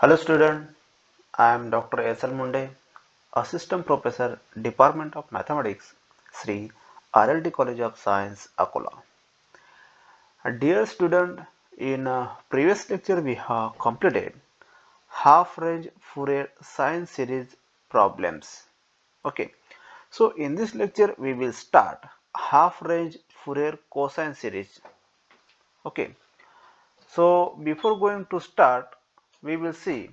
Hello student, I am Dr. S. L. Munde, Assistant Professor, Department of Mathematics, Sri RLD College of Science, Akola. Dear student, in previous lecture we have completed half-range Fourier sine series problems. Okay, so in this lecture we will start half-range Fourier cosine series. Okay, so before going to start, we will see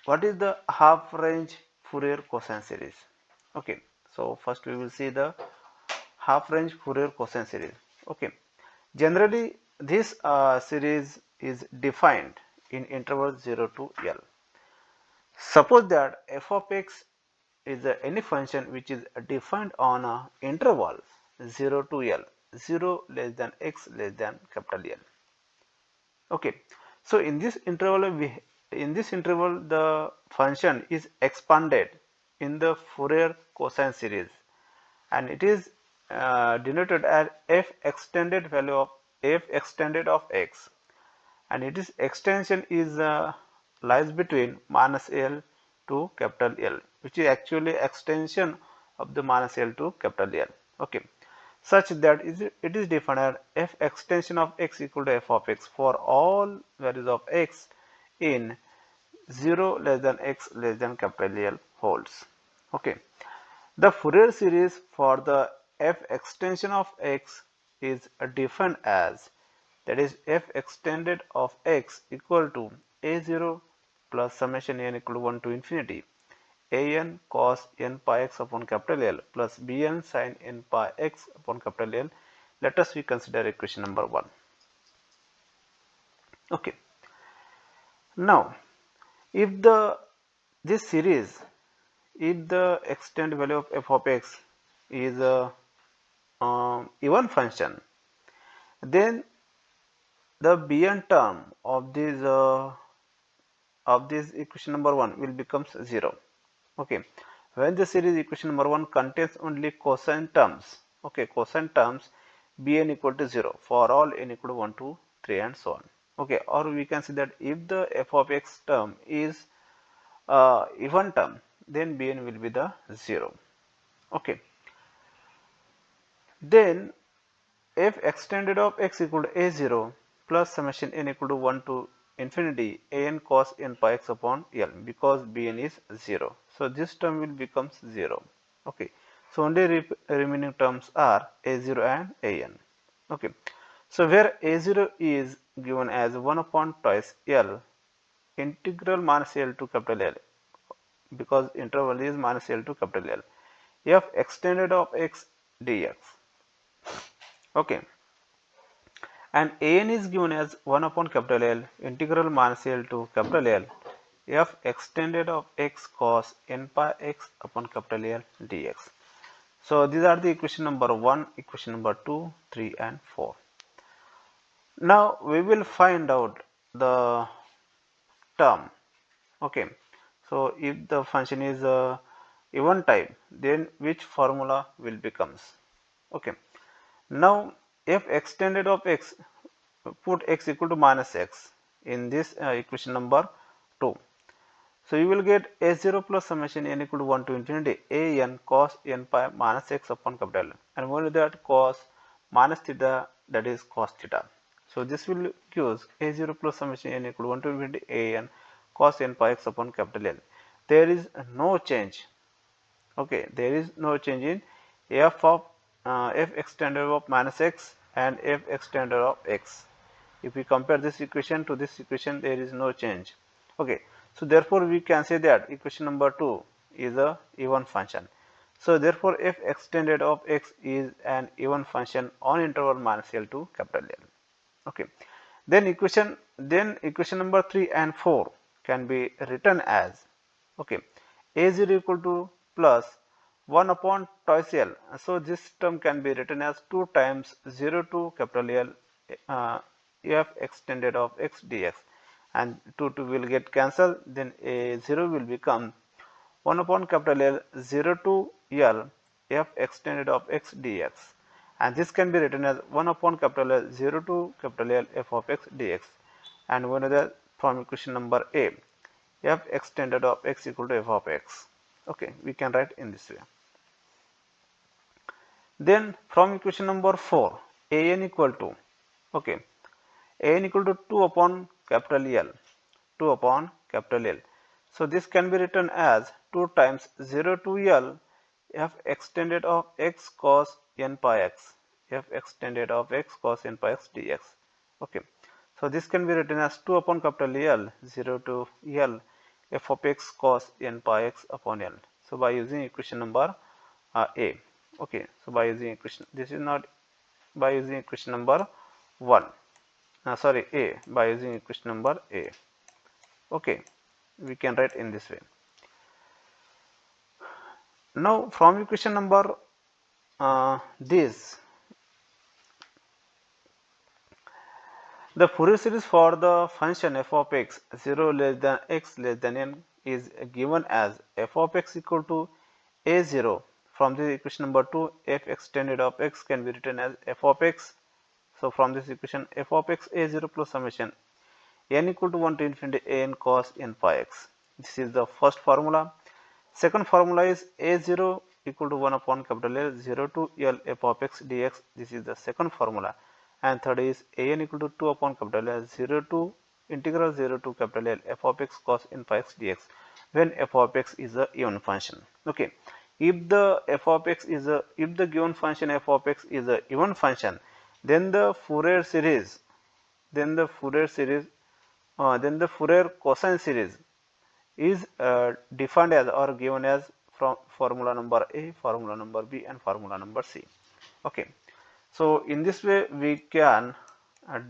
what is the half range Fourier cosine series. Okay, so first we will see the half range Fourier cosine series. Okay, generally this series is defined in interval 0 to L. Suppose that f of x is any function which is defined on a interval 0 to L, 0 less than x less than capital L. Okay, so in this interval the function is expanded in the Fourier cosine series, and it is denoted as f extended value of f extended of x, and its extension is lies between minus L to capital L, which is actually extension of the minus L to capital L. Okay, such that it is defined as f extension of x equal to f of x for all values of x in 0 less than x less than capital L holds. Okay, the Fourier series for the f extension of x is defined as, that is, f extended of x equal to a0 plus summation n equal to 1 to infinity an cos n pi x upon capital L plus bn sin n pi x upon capital L. Let us we consider equation number 1. Okay. Now, if this series, if the extent value of f of x is a even function, then the bn term of this equation number 1 will becomes 0. Okay, when the series equation number 1 contains only cosine terms, okay, cosine terms, bn equal to 0 for all n equal to 1 2 3 and so on. Okay, or we can see that if the f of x term is even term, then bn will be the 0. Okay, then f extended of x equal to a0 plus summation n equal to 1 to infinity an cos n pi x upon L, because bn is 0. So this term will becomes 0. Okay, so only remaining terms are a0 and an. Okay, so where a0 is given as 1 upon twice L integral minus L to capital L, because interval is minus L to capital L, f extended of x dx. Okay, and an is given as 1 upon capital L integral minus L to capital L f extended of x cos n pi x upon capital L dx. So these are the equation number 1, equation number 2, 3 and 4. Now we will find out the term. Okay, so if the function is even type, then which formula will becomes. Okay, now f extended of x, put x equal to minus x in this equation number 2. So you will get a0 plus summation n equal to 1 to infinity an cos n pi minus x upon capital N, and only that cos minus theta, that is cos theta. So this will gives a0 plus summation n equal to 1 to infinity an cos n pi x upon capital N. There is no change. Okay, there is no change in f of f extended of minus x and f extended of x. If we compare this equation to this equation, there is no change. Okay, so therefore we can say that equation number 2 is a even function. So therefore f extended of x is an even function on interval minus L to capital L. Okay, then equation number 3 and 4 can be written as, okay, a0 equal to plus 1 upon twice L. So this term can be written as 2 times 0 to capital L f extended of x dx, and 2 will get cancelled, then a0 will become 1 upon capital L 0 to L f extended of x dx, and this can be written as 1 upon capital L 0 to capital L f of x dx, and one other from equation number A, f extended of x equal to f of x. Okay, we can write in this way. Then from equation number 4, an equal to, okay, an equal to 2 upon capital L, 2 upon capital L. So this can be written as 2 times 0 to L f extended of x cos n pi x, f extended of x cos n pi x dx. Okay, so this can be written as 2 upon capital L, 0 to L f of x cos n pi x upon L. So by using equation number A. Okay, so by using equation, this is not by using equation number 1. Sorry, A, by using equation number A. Okay, we can write in this way. Now from equation number this, the Fourier series for the function f of x 0 less than x less than n is given as f of x equal to a0. From this equation number 2, f extended of x can be written as f of x. So from this equation, f of x a0 plus summation n equal to 1 to infinity an cos n pi x. This is the first formula. Second formula is a0 equal to 1 upon capital L 0 to L f of x dx. This is the second formula. And third is an equal to 2 upon capital L 0 to integral 0 to capital L f of x cos n pi x dx, when f of x is a even function. Okay, if the given function f of x is a even function, then the Fourier series then the Fourier cosine series is defined as or given as from formula number A, formula number B, and formula number C. Okay, so in this way we can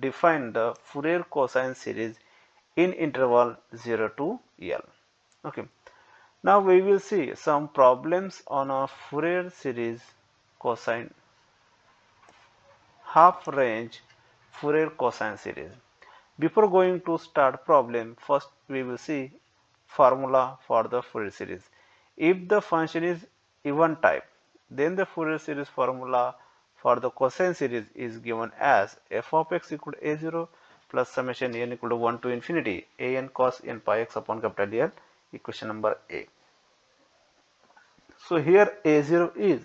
define the Fourier cosine series in interval 0 to L. Okay, now we will see some problems on a Fourier series cosine half range Fourier cosine series. Before going to start problem, first we will see formula for the Fourier series. If the function is even type, then the Fourier series formula for the cosine series is given as f of x equal to a0 plus summation n equal to 1 to infinity an cos n pi x upon capital L, equation number A. So here a0 is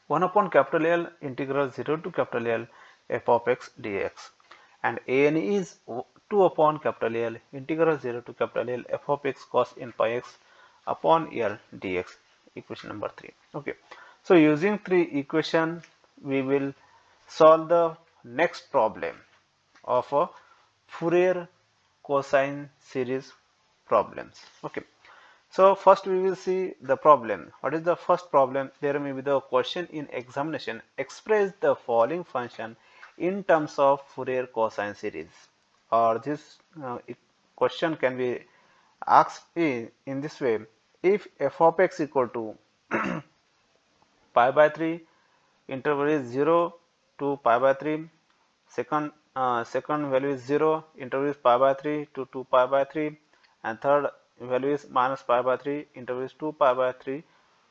1 upon capital L integral 0 to capital L f of x dx, and an is 2 upon capital L integral 0 to capital L f of x cos n pi x upon L dx, equation number 3. Okay, so using 3 equation we will solve the next problem of a Fourier cosine series problems. Okay, so first we will see the problem. What is the first problem? There may be the question in examination: express the following function in terms of Fourier cosine series. Or this question can be asked in this way: if f of x equal to pi by 3, interval is 0 to pi by 3, second value is 0, interval is pi by 3 to 2 pi by 3, and third value is minus pi by 3, interval is 2 pi by 3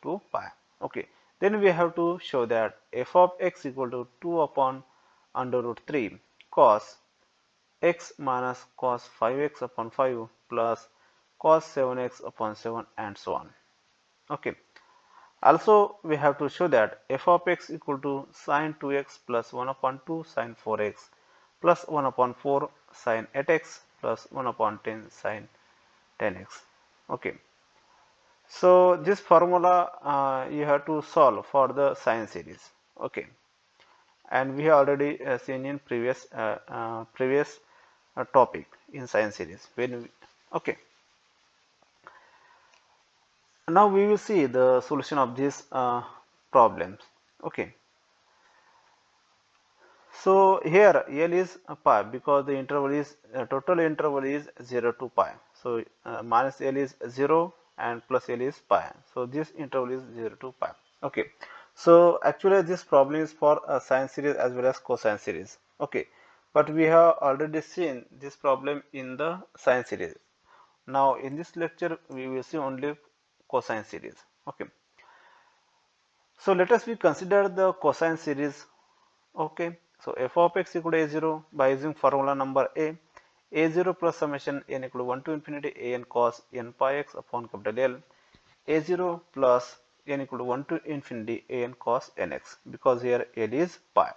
to pi. Okay, then we have to show that f of x equal to 2 upon under root 3 cos x minus cos 5x upon 5 plus cos 7x upon 7 and so on. Okay, also we have to show that f of x equal to sin 2x plus 1 upon 2 sin 4x plus 1 upon 4 sin 8x plus 1 upon 10 sin 10x. Okay, so this formula you have to solve for the sine series. Okay, and we have already seen in previous topic in sine series when we, okay. Now we will see the solution of these problems. Okay, so here L is pi because the interval is total interval is 0 to pi. So minus L is 0 and plus L is pi. So this interval is 0 to pi. Okay, so actually this problem is for a sine series as well as cosine series. Okay, but we have already seen this problem in the sine series. Now in this lecture we will see only cosine series. Okay, so let us we consider the cosine series. Okay, so f of x equal to a0 by using formula number A, a0 plus summation n equal to 1 to infinity a n cos n pi x upon capital L, a0 plus n equal to 1 to infinity a n cos nx, because here L is pi.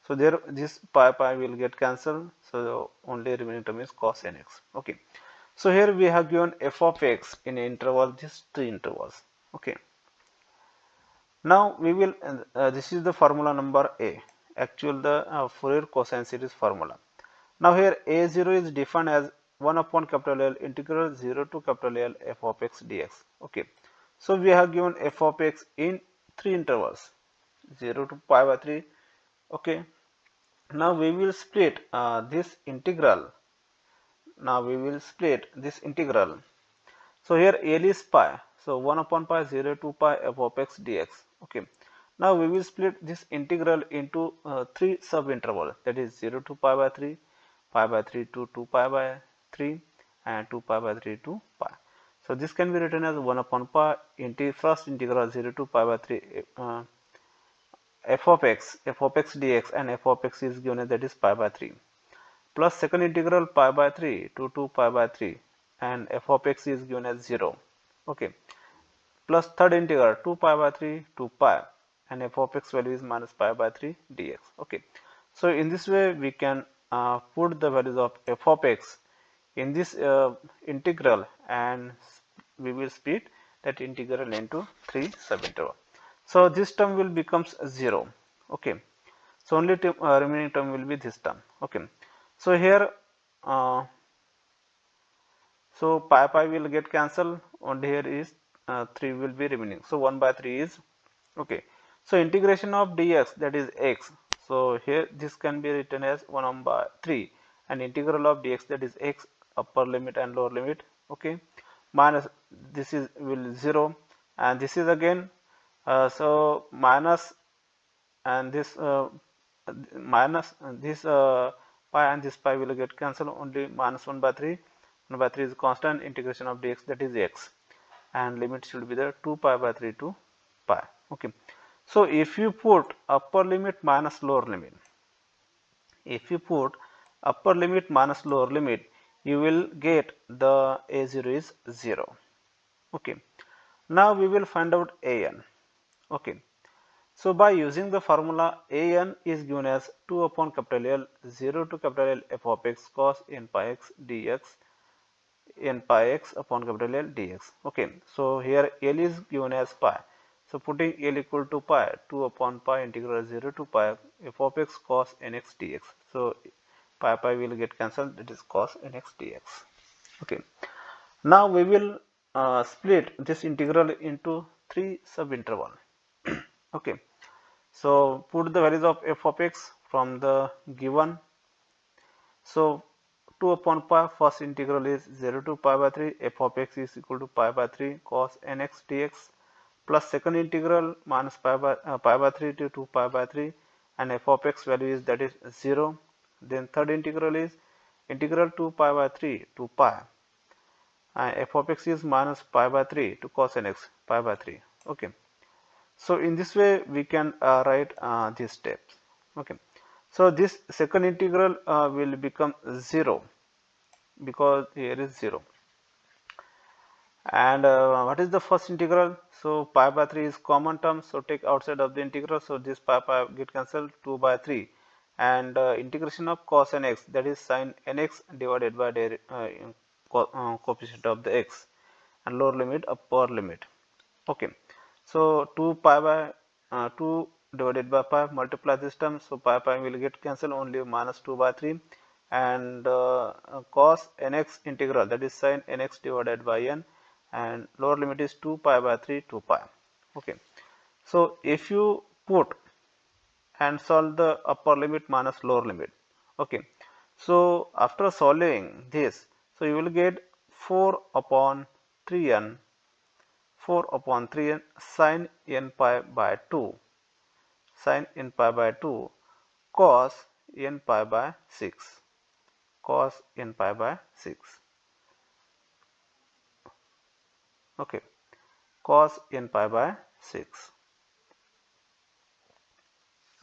So there this pi will get cancelled, so the only remaining term is cos nx. Okay. So here we have given f of x in interval, these three intervals. Okay. Now we will, this is the formula number A, actual the Fourier cosine series formula. Now here A0 is defined as 1 upon capital L integral 0 to capital L f of x dx. Okay. So we have given f of x in three intervals, 0 to pi by 3. Okay. Now we will split this integral. Now we will split this integral. So here L is pi. So 1 upon pi 0 to pi f of x dx. Okay. Now we will split this integral into three sub-intervals, that is 0 to pi by 3 to 2 pi by 3, and 2 pi by 3 to pi. So this can be written as 1 upon pi into first integral 0 to pi by 3 f of x dx, and f of x is given as, that is pi by 3, plus second integral pi by 3 to 2 pi by 3, and f of x is given as 0. Okay. Plus third integral 2 pi by 3 to pi, and f of x value is minus pi by 3 dx. Okay. So in this way we can put the values of f of x in this integral, and we will split that integral into three subintervals. So this term will becomes 0. Okay. So only remaining term will be this term. Okay. So here so pi will get cancelled, only here is 3 will be remaining. So 1 by 3 is okay. So integration of dx, that is x. So here this can be written as 1 by 3, and integral of dx, that is x upper limit and lower limit. Okay. Minus this is will 0, and this is again so minus, and this minus this pi and this pi will get cancelled, only minus 1 by 3. 1 by 3 is constant, integration of dx, that is x, and limit should be there 2 pi by 3 to pi. Okay. So if you put upper limit minus lower limit, if you put upper limit minus lower limit, you will get the a0 is 0. Okay. Now we will find out an. Okay. So by using the formula, an is given as 2 upon capital L 0 to capital L f of x cos n pi x dx, n pi x upon capital L dx. Okay. So here L is given as pi. So putting L equal to pi, 2 upon pi integral 0 to pi f of x cos nx dx. So pi will get cancelled, that is cos nx dx. Okay. Now we will split this integral into three subinterval. Okay. So put the values of f of x from the given. So 2 upon pi, first integral is 0 to pi by 3, f of x is equal to pi by 3 cos nx dx, plus second integral minus pi by 3 to 2 pi by 3, and f of x value is, that is 0. Then third integral is integral 2 pi by 3 to pi, f of x is minus pi by 3 to cos nx pi by 3. Okay. So in this way we can write these steps. Okay. So this second integral will become 0, because here is 0. And what is the first integral? So pi by 3 is common term, so take outside of the integral, so this pi get cancelled, 2 by 3, and integration of cos nx, that is sin nx divided by the coefficient of the x, and lower limit upper limit. Okay. So 2 pi by 2 divided by pi, multiply this term, so pi will get cancelled, only minus 2 by 3, and cos nx integral, that is sin nx divided by n, and lower limit is 2 pi by 3 to pi. Okay. So if you put and solve the upper limit minus lower limit. Okay. So after solving this, so you will get 4 upon 3n sin n pi by 2 cos n pi by 6 okay, cos n pi by 6.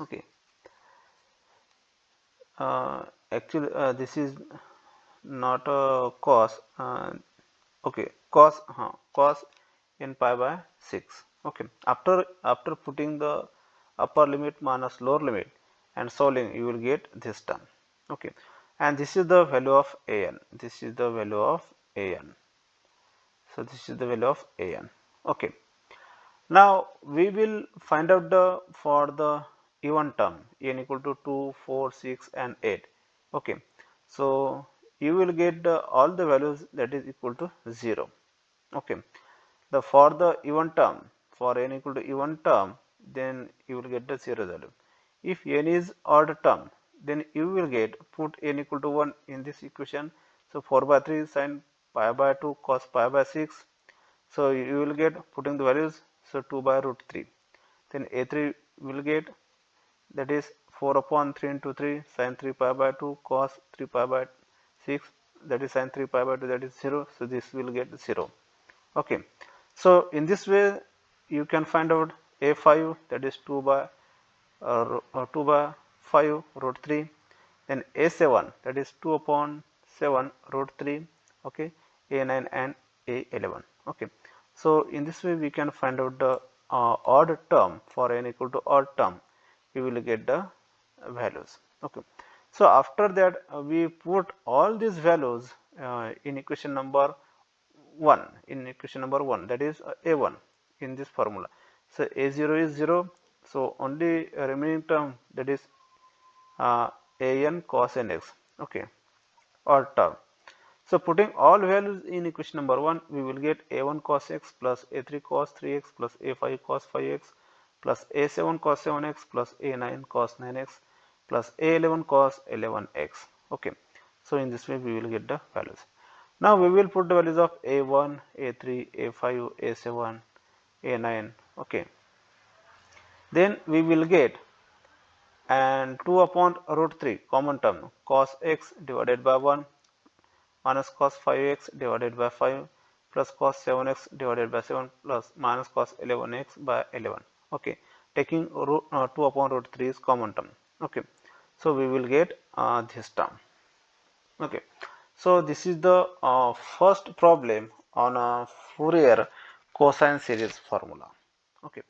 Okay. Actually this is not cos, okay, cos n pi by 6. Okay, after putting the upper limit minus lower limit and solving, you will get this term. Okay, and this is the value of an, this is the value of an, so this is the value of an. Okay, now we will find out the for the even term n equal to 2, 4, 6 and 8. Okay, so you will get all the values that is equal to 0. Okay, the for the even term, for n equal to even term, then you will get the 0 value. If n is odd term, then you will get put n equal to 1 in this equation. So 4 by 3 sin pi by 2 cos pi by 6. So you will get putting the values, so 2 by root 3. Then a3 will get, that is 4 upon 3 into 3 sin 3 pi by 2 cos 3 pi by 6, that is sin 3 pi by 2, that is 0. So this will get 0. Okay, so in this way you can find out a5, that is 2 by 2 by 5 root 3. Then a7, that is 2 upon 7 root 3. Okay, a9 and a11. Okay, so in this way we can find out the odd term. For n equal to odd term, we will get the values. Okay, so after that we put all these values in equation number 1, in equation number 1, that is a1 in this formula. So a0 is 0, so only remaining term, that is an cos nx. Okay, or term. So putting all values in equation number 1, we will get a1 cos x plus a3 cos 3x plus a5 cos 5x plus a7 cos 7x plus a9 cos 9x plus a11 cos 11x. Okay, so in this way we will get the values. Now we will put the values of a1, a3, a5, a7, a9. Okay, then we will get, and 2 upon root 3 common term, cos x divided by 1 minus cos 5x divided by 5 plus cos 7x divided by 7 plus minus cos 11x by 11. Okay, taking 2 upon root 3 is common term. Okay, so we will get this term. Okay, so this is the first problem on a Fourier cosine series formula. Okay,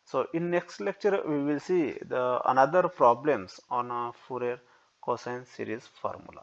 so in next lecture we will see the another problems on a Fourier cosine series formula.